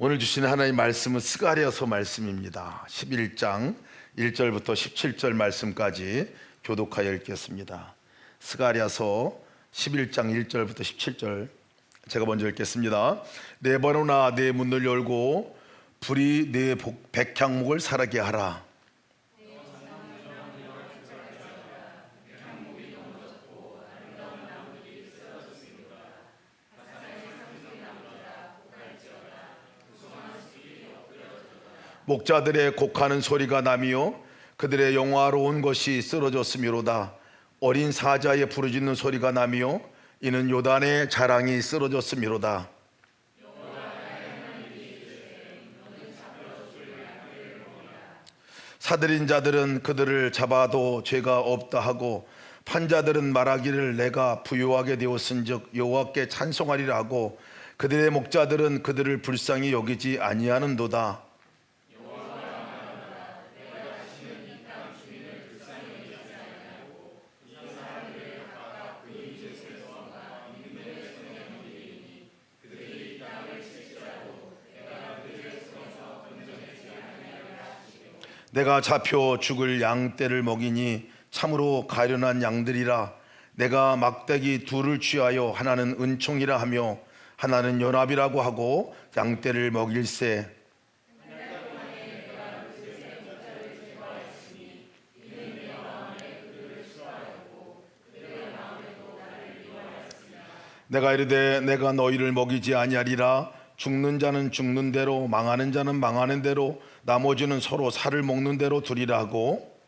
오늘 주시는 하나님의 말씀은 스가랴서 말씀입니다. 11장 1절부터 17절 말씀까지 교독하여 읽겠습니다. 스가랴서 11장 1절부터 17절 제가 먼저 읽겠습니다. 내 번호나 내 문을 열고 불이 내 백향목을 살게 하라. 목자들의 곡하는 소리가 나며 그들의 영화로운 것이 쓰러졌음이로다. 어린 사자의 부르짖는 소리가 나며 이는 요단의 자랑이 쓰러졌음이로다. 사들인 자들은 그들을 잡아도 죄가 없다 하고 판자들은 말하기를 내가 부유하게 되었은즉 여호와께 찬송하리라 하고 그들의 목자들은 그들을 불쌍히 여기지 아니하는도다. 내가 잡혀 죽을 양떼를 먹이니 참으로 가련한 양들이라. 내가 막대기 둘을 취하여 하나는 은총이라 하며 하나는 연합이라고 하고 양떼를 먹일세. 내가 이르되 내가 너희를 먹이지 아니하리라. 죽는 자는 죽는 대로 망하는 자는 망하는 대로 나머지는 서로 살을 먹는 대로 두리라 하고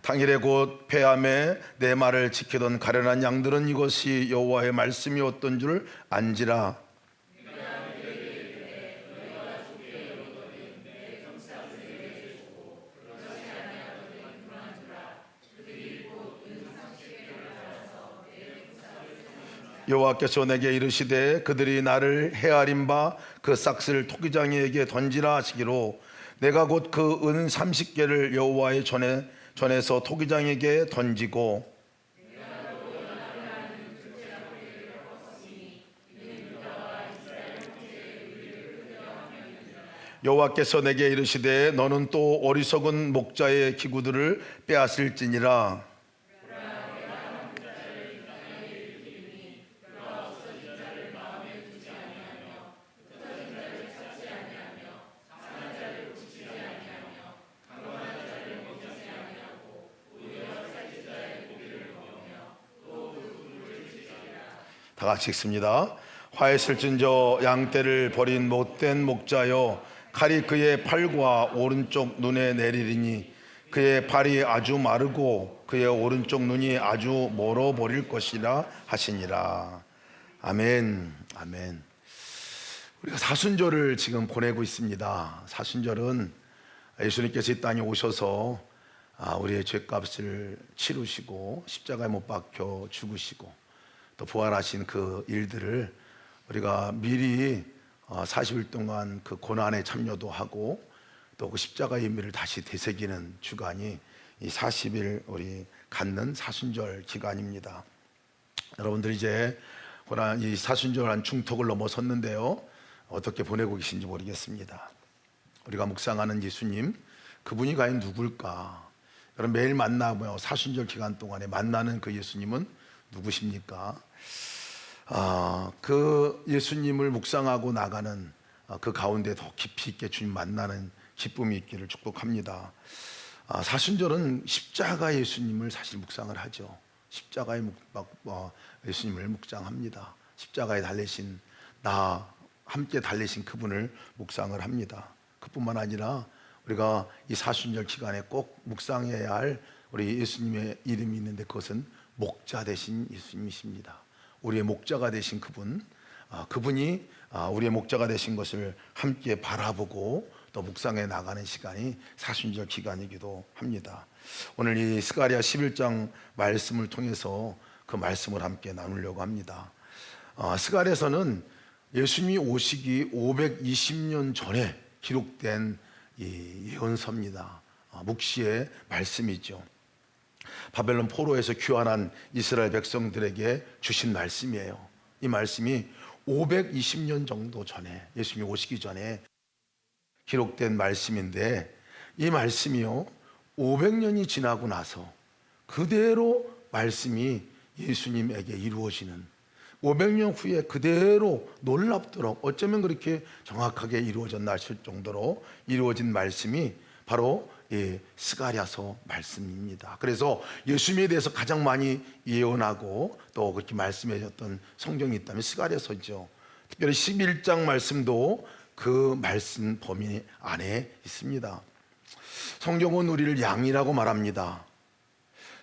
당일에 곧 패함에 내 말을 지키던 가련한 양들은 이것이 여호와의 말씀이었던 줄 안지라. 여호와께서 내게 이르시되 그들이 나를 헤아린 바 그 싹스를 토기장이에게 던지라 하시기로 내가 곧 그 은 30개를 여호와의 전에서 토기장에게 던지고 여호와께서 내게 이르시되 너는 또 어리석은 목자의 기구들을 빼앗을지니라. 다 같이 읽습니다. 화했을진저 양떼를 버린 못된 목자여 칼이 그의 팔과 오른쪽 눈에 내리리니 그의 팔이 아주 마르고 그의 오른쪽 눈이 아주 멀어버릴 것이라 하시니라. 아멘. 아멘. 우리가 사순절을 지금 보내고 있습니다. 사순절은 예수님께서 이 땅에 오셔서 우리의 죄값을 치르시고 십자가에 못 박혀 죽으시고 또 부활하신 그 일들을 우리가 미리 40일 동안 그 고난에 참여도 하고 또 그 십자가의 의미를 다시 되새기는 주간이 이 40일 우리 갖는 사순절 기간입니다. 여러분들 이제 고난 이 사순절 한 중턱을 넘어섰는데요, 어떻게 보내고 계신지 모르겠습니다. 우리가 묵상하는 예수님, 그분이 과연 누굴까? 여러분 매일 만나며 사순절 기간 동안에 만나는 그 예수님은 누구십니까? 그 예수님을 묵상하고 나가는 그 가운데 더 깊이 있게 주님 만나는 기쁨이 있기를 축복합니다. 사순절은 십자가 예수님을 사실 묵상을 하죠. 십자가의 예수님을 묵상합니다. 십자가에 달리신 나 함께 달리신 그분을 묵상을 합니다. 그뿐만 아니라 우리가 이 사순절 기간에 꼭 묵상해야 할 우리 예수님의 이름이 있는데 그것은 목자 되신 예수님이십니다. 우리의 목자가 되신 그분, 그분이 우리의 목자가 되신 것을 함께 바라보고 또 묵상해 나가는 시간이 사순절 기간이기도 합니다. 오늘 이 스가랴 11장 말씀을 통해서 그 말씀을 함께 나누려고 합니다. 스가랴에서는 예수님이 오시기 520년 전에 기록된 이 예언서입니다. 묵시의 말씀이죠. 바벨론 포로에서 귀환한 이스라엘 백성들에게 주신 말씀이에요. 이 말씀이 520년 정도 전에, 예수님이 오시기 전에 기록된 말씀인데, 이 말씀이요 500년이 지나고 나서 그대로 말씀이 예수님에게 이루어지는, 500년 후에 그대로 놀랍도록 어쩌면 그렇게 정확하게 이루어졌나 싶을 정도로 이루어진 말씀이 바로 스가랴서 말씀입니다. 그래서 예수님에 대해서 가장 많이 예언하고 또 그렇게 말씀해줬던 성경이 있다면 스가랴서죠. 특별히 11장 말씀도 그 말씀 범위 안에 있습니다. 성경은 우리를 양이라고 말합니다.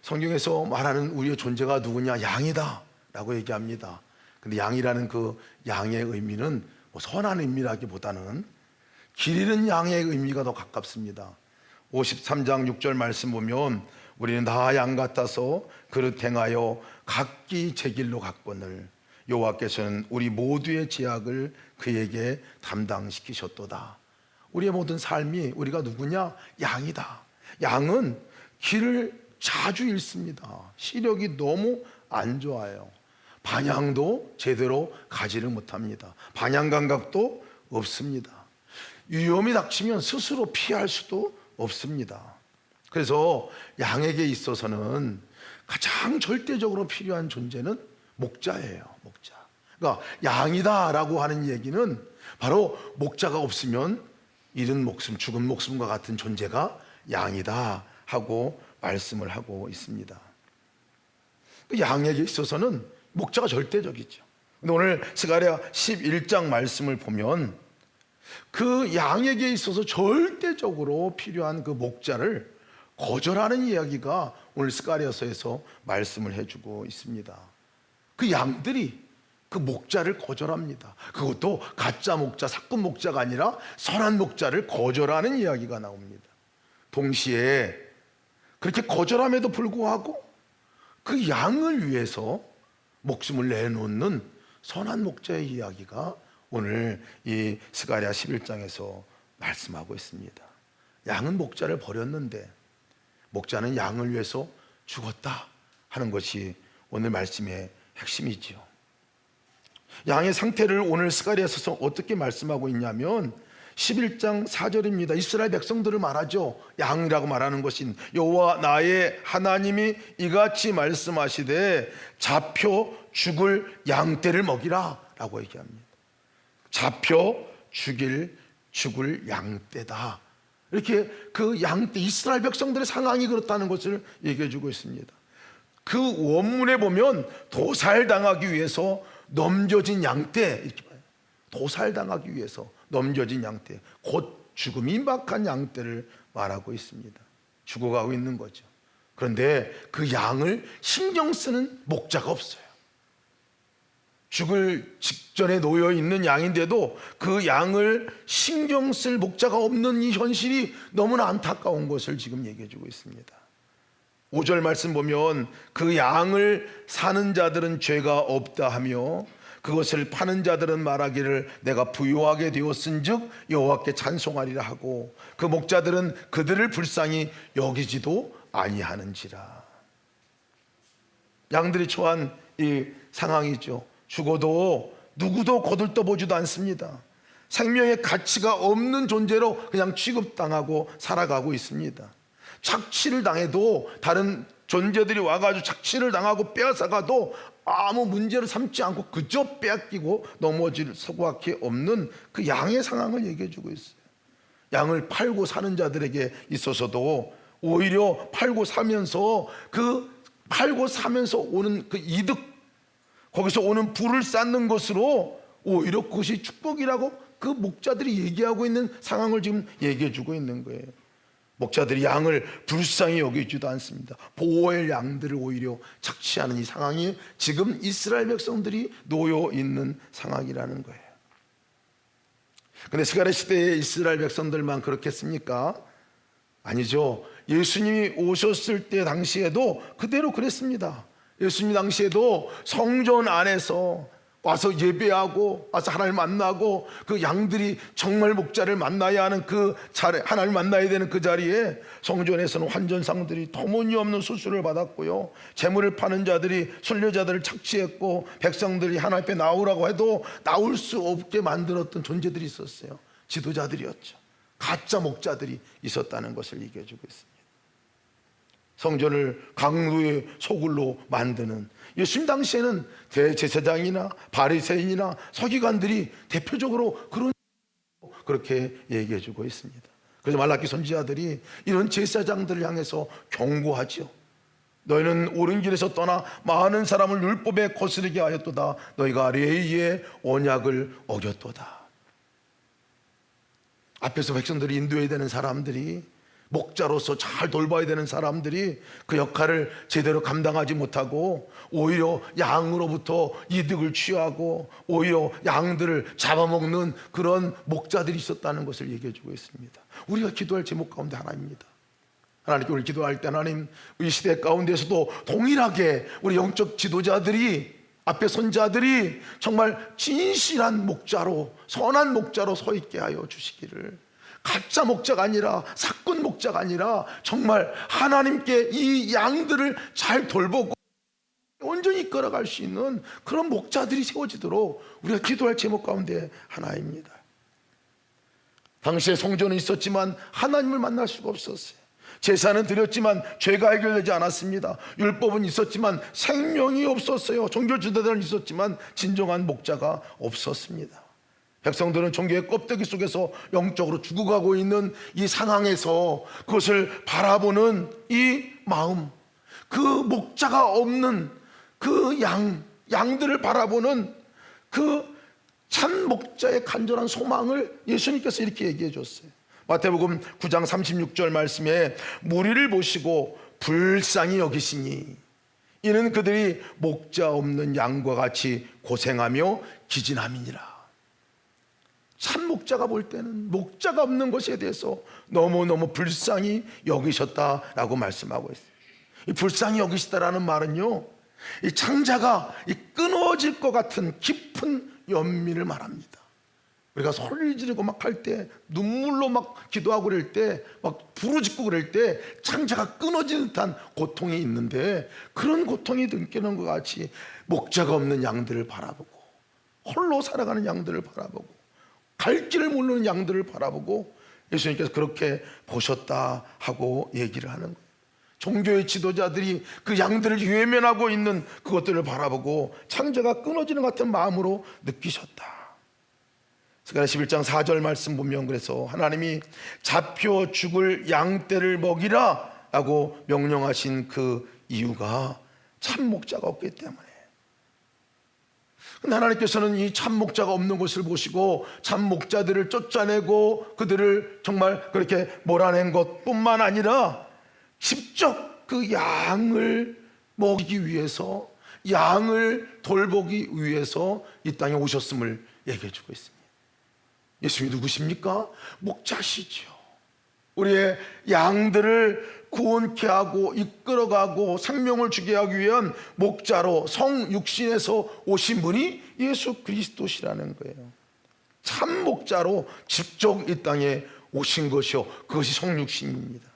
성경에서 말하는 우리의 존재가 누구냐? 양이다 라고 얘기합니다. 근데 양이라는 그 양의 의미는 선한 의미라기보다는 길 잃은 양의 의미가 더 가깝습니다. 53장 6절 말씀 보면 우리는 다 양 같아서 그릇 행하여 각기 제 길로 갔거늘 여호와께서는 우리 모두의 죄악을 그에게 담당시키셨도다. 우리의 모든 삶이, 우리가 누구냐? 양이다. 양은 길을 자주 잃습니다. 시력이 너무 안 좋아요. 방향도 제대로 가지를 못합니다. 방향 감각도 없습니다. 위험이 닥치면 스스로 피할 수도 없습니다. 그래서 양에게 있어서는 가장 절대적으로 필요한 존재는 목자예요. 목자. 그러니까 양이다라고 하는 얘기는 바로 목자가 없으면 잃은 목숨, 죽은 목숨과 같은 존재가 양이다 하고 말씀을 하고 있습니다. 양에게 있어서는 목자가 절대적이죠. 근데 오늘 스가랴 11장 말씀을 보면 그 양에게 있어서 절대적으로 필요한 그 목자를 거절하는 이야기가 오늘 스가랴서에서 말씀을 해주고 있습니다. 그 양들이 그 목자를 거절합니다. 그것도 가짜 목자, 사꾼 목자가 아니라 선한 목자를 거절하는 이야기가 나옵니다. 동시에 그렇게 거절함에도 불구하고 그 양을 위해서 목숨을 내놓는 선한 목자의 이야기가 오늘 이 스가랴 11장에서 말씀하고 있습니다. 양은 목자를 버렸는데 목자는 양을 위해서 죽었다 하는 것이 오늘 말씀의 핵심이지요. 양의 상태를 오늘 스가랴서서 어떻게 말씀하고 있냐면 11장 4절입니다. 이스라엘 백성들을 말하죠. 양이라고 말하는 것인 여호와 나의 하나님이 이같이 말씀하시되 잡혀 죽을 양떼를 먹이라 라고 얘기합니다. 잡혀 죽을 양떼다. 이렇게 그 양떼, 이스라엘 백성들의 상황이 그렇다는 것을 얘기해 주고 있습니다. 그 원문에 보면 도살당하기 위해서 넘겨진 양떼, 이렇게 봐요. 도살당하기 위해서 넘겨진 양떼, 곧 죽음이 임박한 양떼를 말하고 있습니다. 죽어가고 있는 거죠. 그런데 그 양을 신경 쓰는 목자가 없어요. 죽을 직전에 놓여 있는 양인데도 그 양을 신경 쓸 목자가 없는 이 현실이 너무나 안타까운 것을 지금 얘기해 주고 있습니다. 5절 말씀 보면 그 양을 사는 자들은 죄가 없다 하며 그것을 파는 자들은 말하기를 내가 부유하게 되었은즉 여호와께 찬송하리라 하고 그 목자들은 그들을 불쌍히 여기지도 아니하는지라. 양들이 처한 이 상황이죠. 죽어도 누구도 거들떠보지도 않습니다. 생명의 가치가 없는 존재로 그냥 취급당하고 살아가고 있습니다. 착취를 당해도 다른 존재들이 와가지고 착취를 당하고 빼앗아가도 아무 문제를 삼지 않고 그저 빼앗기고 넘어질 수밖에 없는 그 양의 상황을 얘기해주고 있어요. 양을 팔고 사는 자들에게 있어서도 오히려 팔고 사면서 오는 그 이득, 거기서 오는 부를 쌓는 것으로 오히려 그것이 축복이라고 그 목자들이 얘기하고 있는 상황을 지금 얘기해주고 있는 거예요. 목자들이 양을 불쌍히 여기지도 않습니다. 보호할 양들을 오히려 착취하는 이 상황이 지금 이스라엘 백성들이 놓여 있는 상황이라는 거예요. 그런데 스가랴 시대의 이스라엘 백성들만 그렇겠습니까? 아니죠. 예수님이 오셨을 때 당시에도 그대로 그랬습니다. 예수님 당시에도 성전 안에서 와서 예배하고 와서 하나님 만나고 그 양들이 정말 목자를 만나야 하는 그 자리, 하나님 만나야 되는 그 자리에 성전에서는 환전상들이 터무니없는 수술을 받았고요, 재물을 파는 자들이 순례자들을 착취했고, 백성들이 하나님 앞에 나오라고 해도 나올 수 없게 만들었던 존재들이 있었어요. 지도자들이었죠. 가짜 목자들이 있었다는 것을 얘기해주고 있습니다. 성전을 강도의 소굴로 만드는, 예수님 당시에는 대제사장이나 바리새인이나 서기관들이 대표적으로 그렇게 얘기해주고 있습니다. 그래서 말라기 선지자들이 이런 제사장들을 향해서 경고하죠. 너희는 옳은 길에서 떠나 많은 사람을 율법에 거스르게 하였도다. 너희가 레위의 언약을 어겼도다. 앞에서 백성들이 인도해야 되는 사람들이, 목자로서 잘 돌봐야 되는 사람들이 그 역할을 제대로 감당하지 못하고 오히려 양으로부터 이득을 취하고 오히려 양들을 잡아먹는 그런 목자들이 있었다는 것을 얘기해 주고 있습니다. 우리가 기도할 제목 가운데 하나입니다. 하나님께 우리 기도할 때 하나님, 이 시대 가운데서도 동일하게 우리 영적 지도자들이, 앞에 선자들이 정말 진실한 목자로, 선한 목자로 서 있게 하여 주시기를, 가짜 목자가 아니라, 사꾼 목자가 아니라 정말 하나님께 이 양들을 잘 돌보고 온전히 이끌어갈 수 있는 그런 목자들이 세워지도록 우리가 기도할 제목 가운데 하나입니다. 당시에 성전은 있었지만 하나님을 만날 수가 없었어요. 제사는 드렸지만 죄가 해결되지 않았습니다. 율법은 있었지만 생명이 없었어요. 종교 지도자는 있었지만 진정한 목자가 없었습니다. 백성들은 종교의 껍데기 속에서 영적으로 죽어가고 있는 이 상황에서 그것을 바라보는 이 마음, 그 목자가 없는 그 양들을 바라보는 그 참 목자의 간절한 소망을 예수님께서 이렇게 얘기해 줬어요. 마태복음 9장 36절 말씀에 무리를 보시고 불쌍히 여기시니 이는 그들이 목자 없는 양과 같이 고생하며 기진함이니라. 참 목자가 볼 때는 목자가 없는 것에 대해서 너무너무 불쌍히 여기셨다라고 말씀하고 있어요. 이 불쌍히 여기시다라는 말은요, 이 창자가 이 끊어질 것 같은 깊은 연민을 말합니다. 우리가 소리를 지르고 막 할 때, 눈물로 막 기도하고 그럴 때, 막 부르짖고 그럴 때 창자가 끊어지는 듯한 고통이 있는데, 그런 고통이 느끼는 것 같이 목자가 없는 양들을 바라보고, 홀로 살아가는 양들을 바라보고, 갈 길을 모르는 양들을 바라보고 예수님께서 그렇게 보셨다 하고 얘기를 하는 거예요. 종교의 지도자들이 그 양들을 외면하고 있는 그것들을 바라보고 창자가 끊어지는 것 같은 마음으로 느끼셨다. 스가랴 11장 4절 말씀 보면 그래서 하나님이 잡혀 죽을 양떼를 먹이라 라고 명령하신 그 이유가 참 목자가 없기 때문에. 근데 하나님께서는 이 참 목자가 없는 것을 보시고 참 목자들을 쫓아내고 그들을 정말 그렇게 몰아낸 것뿐만 아니라 직접 그 양을 먹이기 위해서, 양을 돌보기 위해서 이 땅에 오셨음을 얘기해 주고 있습니다. 예수님이 누구십니까? 목자시죠. 우리의 양들을 구원케 하고 이끌어가고 생명을 주게 하기 위한 목자로 성육신에서 오신 분이 예수 그리스도시라는 거예요. 참 목자로 직접 이 땅에 오신 것이요, 그것이 성육신입니다.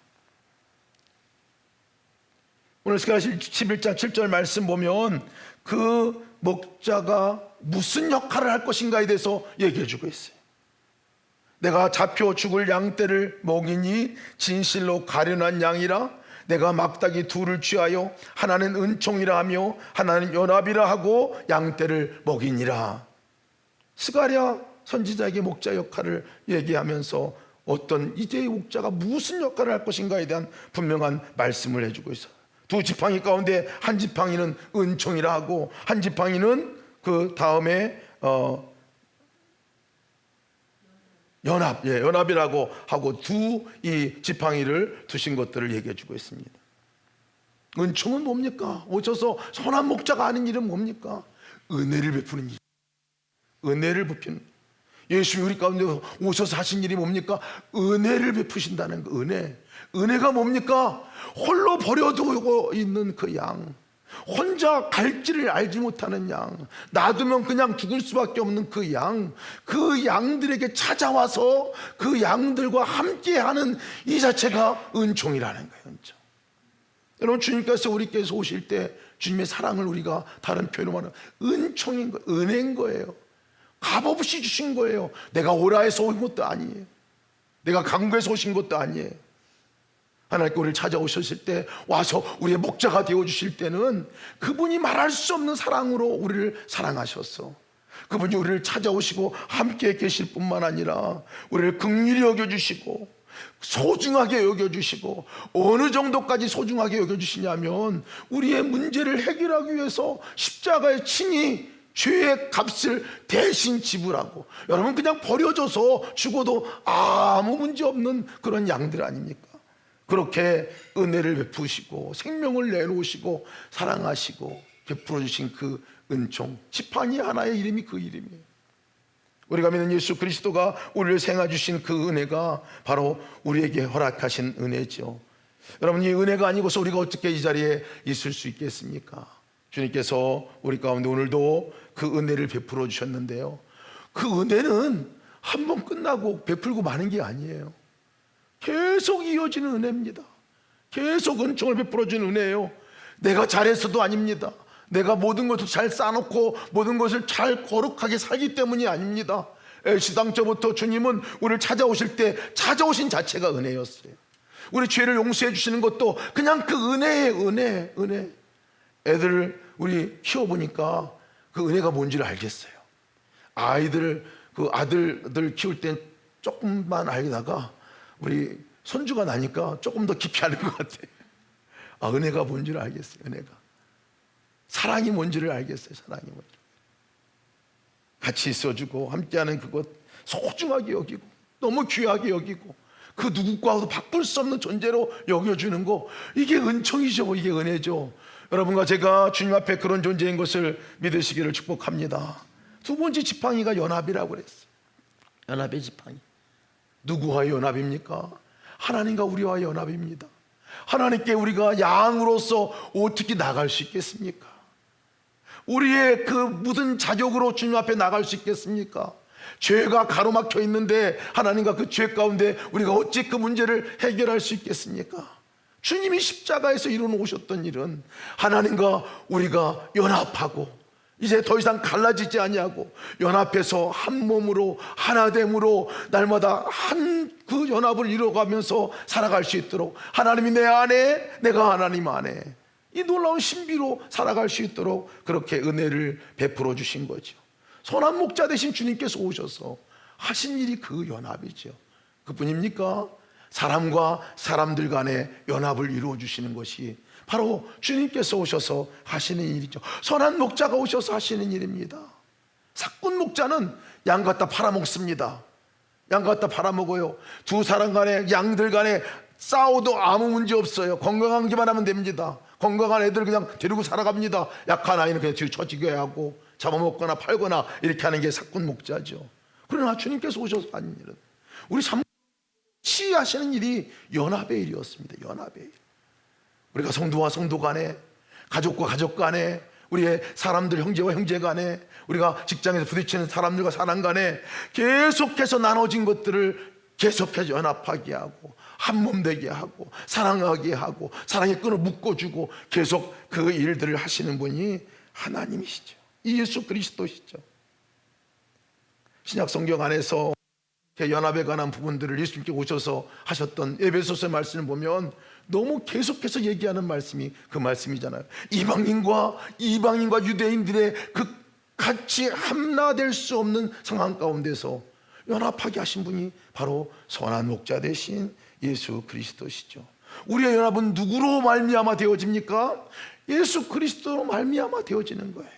오늘 스가랴 11장 7절 말씀 보면 그 목자가 무슨 역할을 할 것인가에 대해서 얘기해 주고 있어요. 내가 잡혀 죽을 양떼를 먹이니 진실로 가련한 양이라. 내가 막다기 둘을 취하여 하나는 은총이라 하며 하나는 연합이라 하고 양떼를 먹이니라. 스가랴 선지자에게 목자 역할을 얘기하면서 어떤 이제의 목자가 무슨 역할을 할 것인가에 대한 분명한 말씀을 해주고 있어요. 두 지팡이 가운데 한 지팡이는 은총이라 하고 한 지팡이는 그 다음에 연합이라고 하고 두 이 지팡이를 두신 것들을 얘기해 주고 있습니다. 은총은 뭡니까? 오셔서 선한 목자가 하는 일은 뭡니까? 은혜를 베푸는 일. 은혜를 베푸는. 예수님이 우리 가운데 오셔서 하신 일이 뭡니까? 은혜를 베푸신다는 거. 은혜가 뭡니까? 홀로 버려두고 있는 그 양, 혼자 갈 길을 알지 못하는 양, 놔두면 그냥 죽을 수밖에 없는 그 양들에게 찾아와서 그 양들과 함께하는 이 자체가 은총이라는 거예요. 은총. 여러분, 주님께서 우리께서 오실 때 주님의 사랑을 우리가 다른 표현으로 말하면 은총인 거예요. 은혜인 거예요. 값없이 주신 거예요. 내가 오라 해서 온 것도 아니에요. 내가 강구해서 오신 것도 아니에요. 하나님께 우리를 찾아오셨을 때, 와서 우리의 목자가 되어주실 때는 그분이 말할 수 없는 사랑으로 우리를 사랑하셨어. 그분이 우리를 찾아오시고 함께 계실 뿐만 아니라 우리를 긍휼히 여겨주시고 소중하게 여겨주시고, 어느 정도까지 소중하게 여겨주시냐면 우리의 문제를 해결하기 위해서 십자가에 친히 죄의 값을 대신 지불하고, 여러분, 그냥 버려져서 죽어도 아무 문제 없는 그런 양들 아닙니까? 그렇게 은혜를 베푸시고 생명을 내놓으시고 사랑하시고 베풀어 주신 그 은총, 지팡이 하나의 이름이 그 이름이에요. 우리가 믿는 예수 그리스도가 우리를 생하 주신 그 은혜가 바로 우리에게 허락하신 은혜죠. 여러분, 이 은혜가 아니고서 우리가 어떻게 이 자리에 있을 수 있겠습니까? 주님께서 우리 가운데 오늘도 그 은혜를 베풀어 주셨는데요, 그 은혜는 한 번 끝나고 베풀고 마는 게 아니에요. 계속 이어지는 은혜입니다. 계속 은총을 베풀어 주는 은혜예요. 내가 잘해서도 아닙니다. 내가 모든 것을 잘 쌓아놓고 모든 것을 잘 거룩하게 살기 때문이 아닙니다. 시당초부터 주님은 우리를 찾아오실 때 찾아오신 자체가 은혜였어요. 우리 죄를 용서해 주시는 것도 그냥 그 은혜예요. 은혜. 애들을 우리 키워보니까 그 은혜가 뭔지를 알겠어요. 그 아들들 키울 땐 조금만 알다가 우리 손주가 나니까 조금 더 깊이 아는 것 같아요. 은혜가 뭔지를 알겠어요. 은혜가, 사랑이 뭔지를 알겠어요. 사랑이 뭔지. 같이 있어주고 함께하는 그것 소중하게 여기고 너무 귀하게 여기고 그 누구과도 바꿀 수 없는 존재로 여겨주는 거, 이게 은총이죠. 이게 은혜죠. 여러분과 제가 주님 앞에 그런 존재인 것을 믿으시기를 축복합니다. 두 번째 지팡이가 연합이라고 그랬어요. 연합의 지팡이. 누구와의 연합입니까? 하나님과 우리와의 연합입니다. 하나님께 우리가 양으로서 어떻게 나갈 수 있겠습니까? 우리의 그 묻은 자격으로 주님 앞에 나갈 수 있겠습니까? 죄가 가로막혀 있는데 하나님과 그 죄 가운데 우리가 어찌 그 문제를 해결할 수 있겠습니까? 주님이 십자가에서 이루어오셨던 일은 하나님과 우리가 연합하고 이제 더 이상 갈라지지 아니하고 연합해서 한 몸으로 하나됨으로 날마다 한 그 연합을 이루어가면서 살아갈 수 있도록, 하나님이 내 안에 내가 하나님 안에, 이 놀라운 신비로 살아갈 수 있도록 그렇게 은혜를 베풀어 주신 거죠. 선한 목자 되신 주님께서 오셔서 하신 일이 그 연합이죠. 그뿐입니까? 사람과 사람들 간의 연합을 이루어 주시는 것이 바로 주님께서 오셔서 하시는 일이죠. 선한 목자가 오셔서 하시는 일입니다. 삭군 목자는 양 갖다 팔아먹습니다. 양 갖다 팔아먹어요. 두 사람 간에, 양들 간에 싸워도 아무 문제 없어요. 건강하기만 하면 됩니다. 건강한 애들 그냥 데리고 살아갑니다. 약한 아이는 그냥 뒤로 처지게 하고 잡아먹거나 팔거나 이렇게 하는 게 삭군 목자죠. 그러나 주님께서 오셔서 하는 일은 우리 삶 하시는 일이 연합의 일이었습니다. 연합의 일. 우리가 성도와 성도 간에, 가족과 가족 간에, 우리의 사람들, 형제와 형제 간에, 우리가 직장에서 부딪히는 사람들과 사람 간에 계속해서 나눠진 것들을 계속해서 연합하게 하고 한 몸 되게 하고 사랑하게 하고 사랑의 끈을 묶어주고 계속 그 일들을 하시는 분이 하나님이시죠. 예수 그리스도시죠. 신약 성경 안에서 연합에 관한 부분들을 예수님께 오셔서 하셨던 에베소서의 말씀을 보면 너무 계속해서 얘기하는 말씀이 그 말씀이잖아요. 이방인과 유대인들의 그 같이 함나될 수 없는 상황 가운데서 연합하게 하신 분이 바로 선한 목자 되신 예수 그리스도시죠. 우리의 연합은 누구로 말미암아 되어집니까? 예수 그리스도로 말미암아 되어지는 거예요.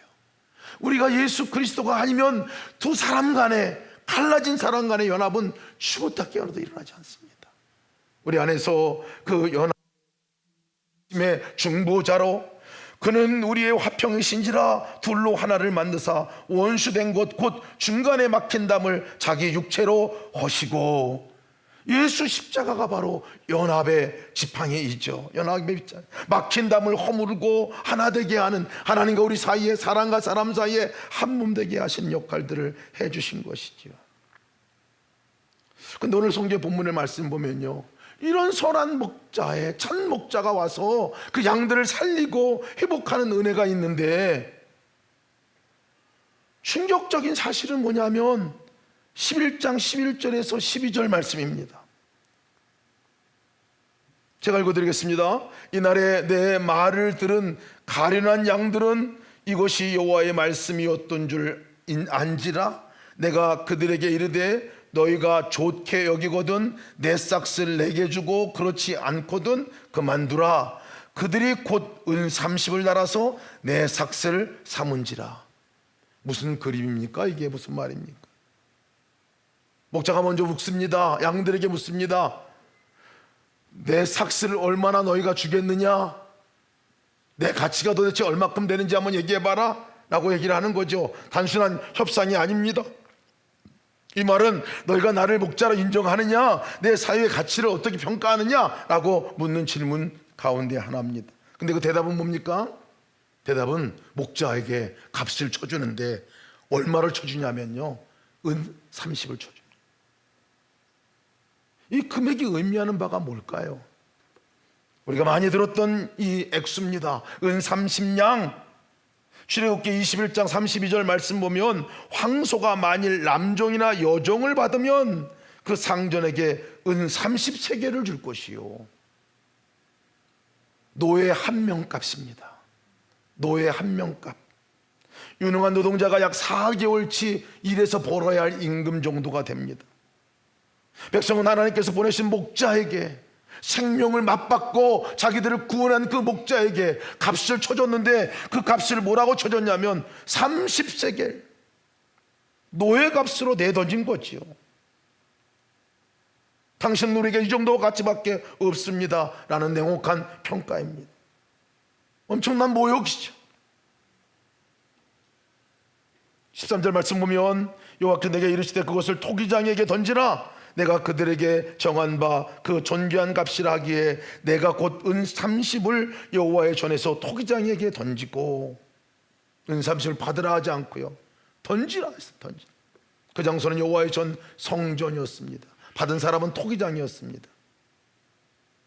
우리가 예수 그리스도가 아니면 두 사람 간에, 갈라진 사람 간의 연합은 죽었다 깨어나도 일어나지 않습니다. 우리 안에서 그 연합의 중보자로, 그는 우리의 화평이신지라 둘로 하나를 만드사 원수된 것 곧 중간에 막힌 담을 자기 육체로 허시고, 예수 십자가가 바로 연합의 지팡이이죠. 연합의 지팡이. 막힌 담을 허물고 하나 되게 하는, 하나님과 우리 사이에, 사람과 사람 사이에 한 몸 되게 하신 역할들을 해주신 것이죠. 근데 오늘 성경 본문의 말씀 보면요, 이런 선한 목자의 참 목자가 와서 그 양들을 살리고 회복하는 은혜가 있는데, 충격적인 사실은 뭐냐면 11장 11절에서 12절 말씀입니다. 제가 읽어드리겠습니다. 이날에 내 말을 들은 가련한 양들은 이것이 여호와의 말씀이었던 줄 안지라. 내가 그들에게 이르되 너희가 좋게 여기거든 내 삭을 내게 주고 그렇지 않거든 그만두라. 그들이 곧 은 30을 날아서 내 삭을 삼은지라. 무슨 그림입니까? 이게 무슨 말입니까? 목자가 먼저 묻습니다. 양들에게 묻습니다. 내 삭을 얼마나 너희가 주겠느냐? 내 가치가 도대체 얼마큼 되는지 한번 얘기해봐라 라고 얘기를 하는 거죠. 단순한 협상이 아닙니다. 이 말은 너희가 나를 목자로 인정하느냐, 내 사유의 가치를 어떻게 평가하느냐 라고 묻는 질문 가운데 하나입니다. 근데 그 대답은 뭡니까? 대답은 목자에게 값을 쳐주는데 얼마를 쳐주냐면요, 은 30을 쳐줍니다. 이 금액이 의미하는 바가 뭘까요? 우리가 많이 들었던 이 액수입니다. 은 30냥. 출애굽기 21장 32절 말씀 보면 황소가 만일 남종이나 여종을 받으면 그 상전에게 은 30세겔을 줄 것이요. 노예 한 명 값입니다. 노예 한 명 값. 유능한 노동자가 약 4개월치 일해서 벌어야 할 임금 정도가 됩니다. 백성은 하나님께서 보내신 목자에게 생명을 맞받고 자기들을 구원한 그 목자에게 값을 쳐줬는데, 그 값을 뭐라고 쳐줬냐면 30세겔 노예 값으로 내던진 거지요. 당신 우리에게 이 정도 가치밖에 없습니다 라는 냉혹한 평가입니다. 엄청난 모욕이죠. 13절 말씀 보면 여호와께서 내게 이르시되 그것을 토기장에게 던지라. 내가 그들에게 정한 바 그 존귀한 값이라 하기에 내가 곧 은 30을 여호와의 전에서 토기장에게 던지고, 은 30을 받으라 하지 않고요, 던지라 했어. 던지라. 그 장소는 여호와의 전 성전이었습니다. 받은 사람은 토기장이었습니다.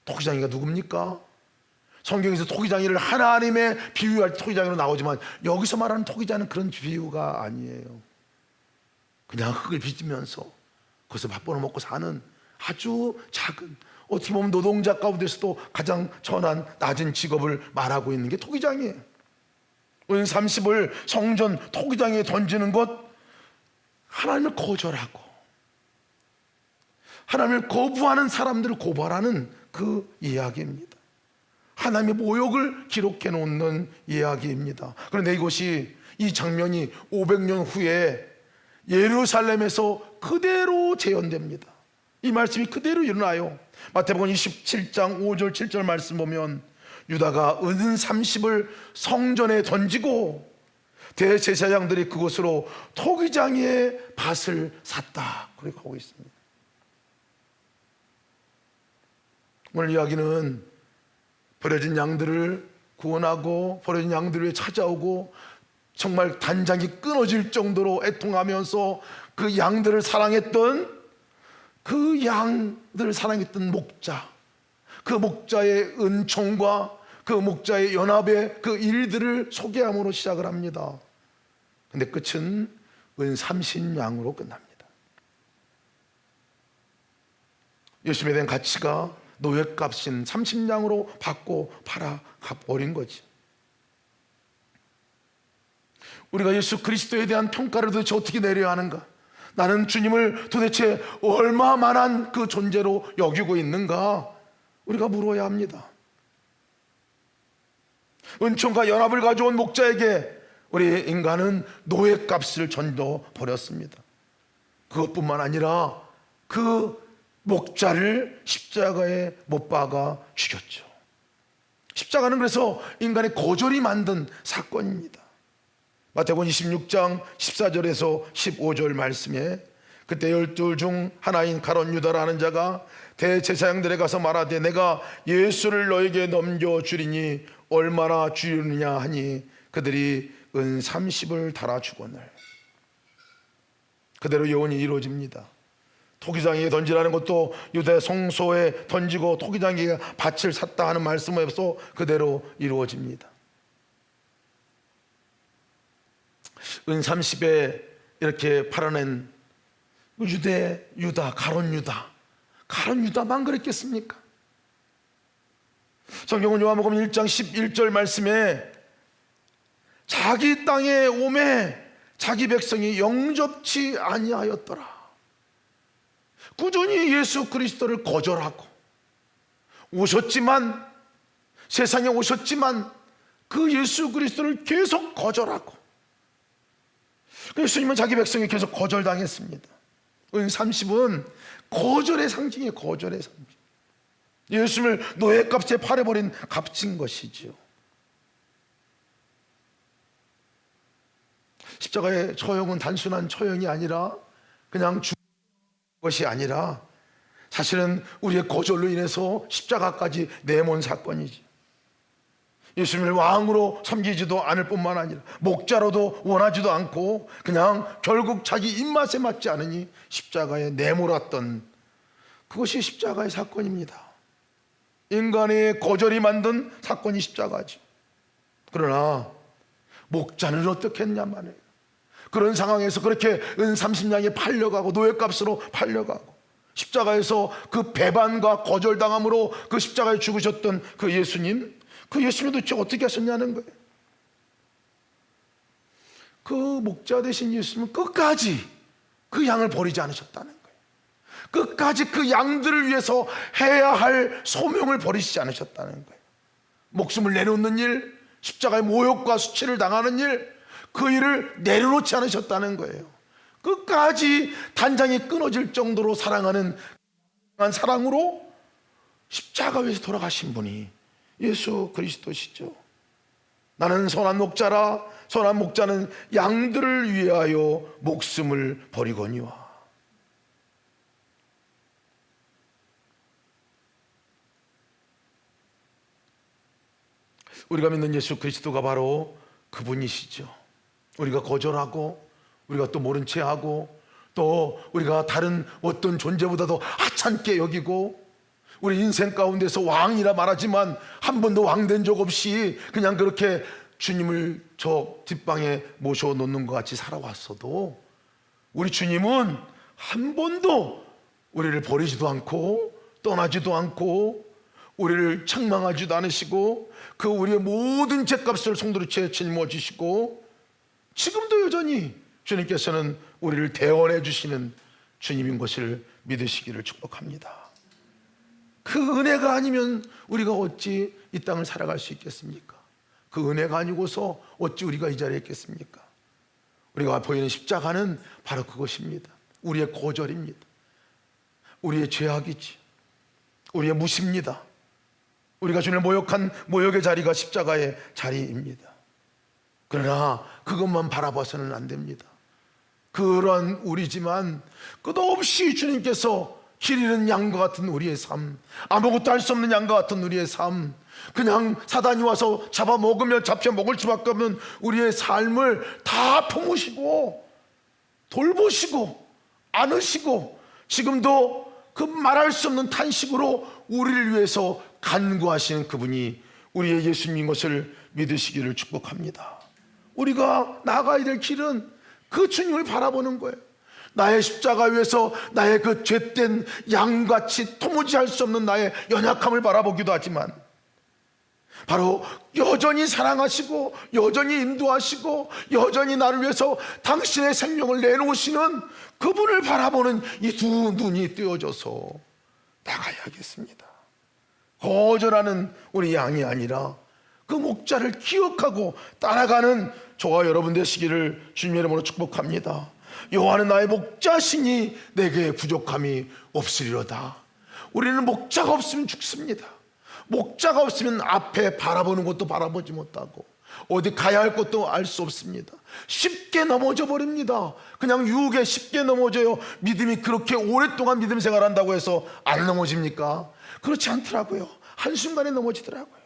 토기장이가 누굽니까? 성경에서 토기장이를 하나님의 비유할 토기장이로 나오지만 여기서 말하는 토기장은 그런 비유가 아니에요. 그냥 흙을 빚으면서 그것을 밥벌어 먹고 사는 아주 작은, 어떻게 보면 노동자 가운데서도 가장 천한 낮은 직업을 말하고 있는 게 토기장이에요. 은 30을 성전 토기장에 던지는 것, 하나님을 거절하고 하나님을 거부하는 사람들을 고발하는 그 이야기입니다. 하나님의 모욕을 기록해 놓는 이야기입니다. 그런데 이것이, 이 장면이 500년 후에 예루살렘에서 그대로 재현됩니다. 이 말씀이 그대로 일어나요. 마태복음 27장 5절 7절 말씀 보면 유다가 은 30을 성전에 던지고 대제사장들이 그곳으로 토기장의 밭을 샀다, 그렇게 하고 있습니다. 오늘 이야기는 버려진 양들을 구원하고 버려진 양들 위해 찾아오고 정말 단장이 끊어질 정도로 애통하면서 그 양들을 사랑했던, 그 양들을 사랑했던 목자, 그 목자의 은총과 그 목자의 연합의 그 일들을 소개함으로 시작을 합니다. 근데 끝은 은 30냥으로 끝납니다. 열심히 된 가치가 노예값인 30냥으로 받고 팔아버린 거지. 우리가 예수 그리스도에 대한 평가를 도대체 어떻게 내려야 하는가? 나는 주님을 도대체 얼마만한 그 존재로 여기고 있는가? 우리가 물어야 합니다. 은총과 연합을 가져온 목자에게 우리 인간은 노예값을 전도 버렸습니다. 그것뿐만 아니라 그 목자를 십자가에 못 박아 죽였죠. 십자가는 그래서 인간의 거절이 만든 사건입니다. 마태복음 26장 14절에서 15절 말씀에 그때 12 중 하나인 가룟 유다라는 자가 대제사장들에 가서 말하되 내가 예수를 너에게 넘겨주리니 얼마나 주느냐 하니 그들이 은 30을 달아주거늘. 그대로 예언이 이루어집니다. 토기장에게 던지라는 것도 유대 성소에 던지고 토기장에게 밭을 샀다 하는 말씀에서 그대로 이루어집니다. 은 30에 이렇게 팔아낸 유다, 가룟 유다만 그랬겠습니까? 성경은 요한복음 1장 11절 말씀에 자기 땅에 오매 자기 백성이 영접치 아니하였더라. 꾸준히 예수 그리스도를 거절하고 오셨지만, 세상에 오셨지만 그 예수 그리스도를 계속 거절하고, 예수님은 자기 백성이 계속 거절당했습니다. 은 30은 거절의 상징이에요. 거절의 상징. 예수님을 노예값에 팔아버린 값진 것이지요. 십자가의 처형은 단순한 처형이 아니라 그냥 죽은 것이 아니라 사실은 우리의 거절로 인해서 십자가까지 내몬 사건이지. 예수님을 왕으로 섬기지도 않을 뿐만 아니라 목자로도 원하지도 않고 그냥 결국 자기 입맛에 맞지 않으니 십자가에 내몰았던, 그것이 십자가의 사건입니다. 인간의 거절이 만든 사건이 십자가죠. 그러나 목자는 어떻게 했냐 말이에요. 그런 상황에서 그렇게 은 30냥에 팔려가고 노예값으로 팔려가고 십자가에서 그 배반과 거절당함으로 그 십자가에 죽으셨던 그 예수님, 그 예수님이 도대체 어떻게 하셨냐는 거예요. 그 목자 되신 예수님은 끝까지 그 양을 버리지 않으셨다는 거예요. 끝까지 그 양들을 위해서 해야 할 소명을 버리시지 않으셨다는 거예요. 목숨을 내놓는 일, 십자가의 모욕과 수치를 당하는 일, 그 일을 내려놓지 않으셨다는 거예요. 끝까지 단장이 끊어질 정도로 사랑하는 사랑으로 십자가 위에서 돌아가신 분이 예수 그리스도시죠. 나는 선한 목자라. 선한 목자는 양들을 위하여 목숨을 버리거니와. 우리가 믿는 예수 그리스도가 바로 그분이시죠. 우리가 거절하고 우리가 또 모른 채 하고 또 우리가 다른 어떤 존재보다도 하찮게 여기고 우리 인생 가운데서 왕이라 말하지만 한 번도 왕된 적 없이 그냥 그렇게 주님을 저 뒷방에 모셔놓는 것 같이 살아왔어도 우리 주님은 한 번도 우리를 버리지도 않고 떠나지도 않고 우리를 책망하지도 않으시고 그 우리의 모든 죄값을 송두리째 짊어지시고 지금도 여전히 주님께서는 우리를 대원해 주시는 주님인 것을 믿으시기를 축복합니다. 그 은혜가 아니면 우리가 어찌 이 땅을 살아갈 수 있겠습니까? 그 은혜가 아니고서 어찌 우리가 이 자리에 있겠습니까? 우리가 보이는 십자가는 바로 그것입니다. 우리의 거절입니다. 우리의 죄악이지, 우리의 무시입니다. 우리가 주님을 모욕한 모욕의 자리가 십자가의 자리입니다. 그러나 그것만 바라봐서는 안 됩니다. 그런 우리지만 끝없이 주님께서 길 잃은 양과 같은 우리의 삶, 아무것도 할 수 없는 양과 같은 우리의 삶, 그냥 사단이 와서 잡아먹으며 잡혀 먹을 수밖에 없는 우리의 삶을 다 품으시고 돌보시고 안으시고 지금도 그 말할 수 없는 탄식으로 우리를 위해서 간구하시는 그분이 우리의 예수님인 것을 믿으시기를 축복합니다. 우리가 나가야 될 길은 그 주님을 바라보는 거예요. 나의 십자가 위에서 나의 그 죄된 양같이 도무지 할 수 없는 나의 연약함을 바라보기도 하지만 바로 여전히 사랑하시고 여전히 인도하시고 여전히 나를 위해서 당신의 생명을 내놓으시는 그분을 바라보는 이 두 눈이 뜨어져서 나가야겠습니다. 거절하는 우리 양이 아니라 그 목자를 기억하고 따라가는 저와 여러분 되시기를 주님의 이름으로 축복합니다. 여호와는 나의 목자시니 내게 부족함이 없으리로다. 우리는 목자가 없으면 죽습니다. 목자가 없으면 앞에 바라보는 것도 바라보지 못하고 어디 가야 할 것도 알 수 없습니다. 쉽게 넘어져 버립니다. 그냥 유혹에 쉽게 넘어져요. 믿음이 그렇게 오랫동안 믿음 생활한다고 해서 안 넘어집니까? 그렇지 않더라고요. 한순간에 넘어지더라고요.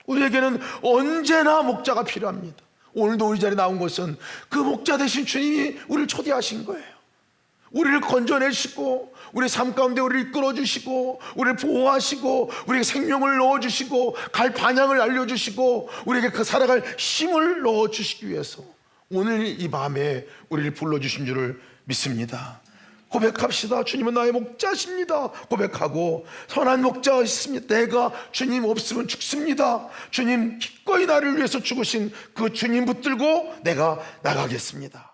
우리에게는 언제나 목자가 필요합니다. 오늘도 우리 자리에 나온 것은 그 목자 대신 주님이 우리를 초대하신 거예요. 우리를 건져내시고 우리 삶 가운데 우리를 이끌어주시고 우리를 보호하시고 우리에게 생명을 넣어주시고 갈 방향을 알려주시고 우리에게 그 살아갈 힘을 넣어주시기 위해서 오늘 이 밤에 우리를 불러주신 줄을 믿습니다. 고백합시다. 주님은 나의 목자십니다. 고백하고 선한 목자가 있습니다. 내가 주님 없으면 죽습니다. 주님 기꺼이 나를 위해서 죽으신 그 주님 붙들고 내가 나가겠습니다.